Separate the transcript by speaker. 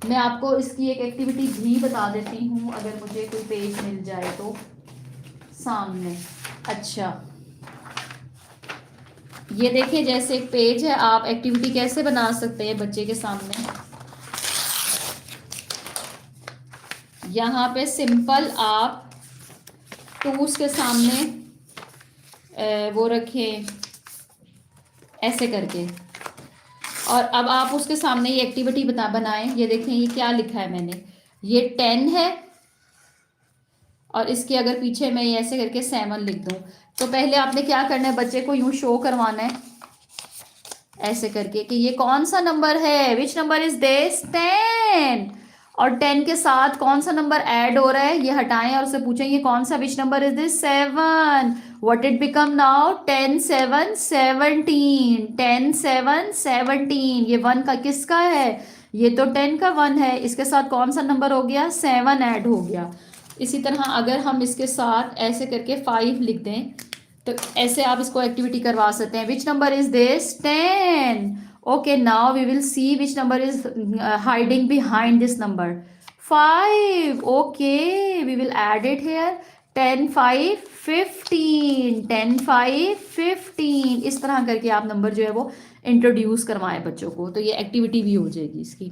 Speaker 1: मैं आपको इसकी एक एक्टिविटी भी बता देती हूँ अगर मुझे कोई पेज मिल जाए तो सामने। अच्छा, ये देखिए जैसे एक पेज है, आप एक्टिविटी कैसे बना सकते हैं बच्चे के सामने। यहाँ पे सिंपल आप टूल्स के सामने वो रखें ऐसे करके, और अब आप उसके सामने ये एक्टिविटी बनाएं। ये देखें ये क्या लिखा है मैंने, ये 10 है और इसके अगर पीछे मैं ये ऐसे करके 7 लिख दूं, तो पहले आपने क्या करना है, बच्चे को यूं शो करवाना है ऐसे करके कि ये कौन सा नंबर है, विच नंबर इज दिस, 10। और 10 के साथ कौन सा नंबर ऐड हो रहा है ये हटाएं और उससे पूछें ये कौन सा, विच number is this, 7। What it become now, 10 7 17, 10 7 17। ये 1 का किसका है, ये तो 10 का 1 है, इसके साथ कौन सा नंबर हो गया, 7 ऐड हो गया। इसी तरह अगर हम इसके साथ ऐसे करके 5 लिख दें तो ऐसे आप इसको एक्टिविटी करवा सकते हैं। Which number is this, 10। Okay, now we will see which number is hiding behind this number, 5। Okay, we will add it here, 10 5 15, 10 5 15। इस तरह करके आप नंबर जो है वो इंट्रोड्यूस करवाएं बच्चों को, तो ये एक्टिविटी भी हो जाएगी इसकी।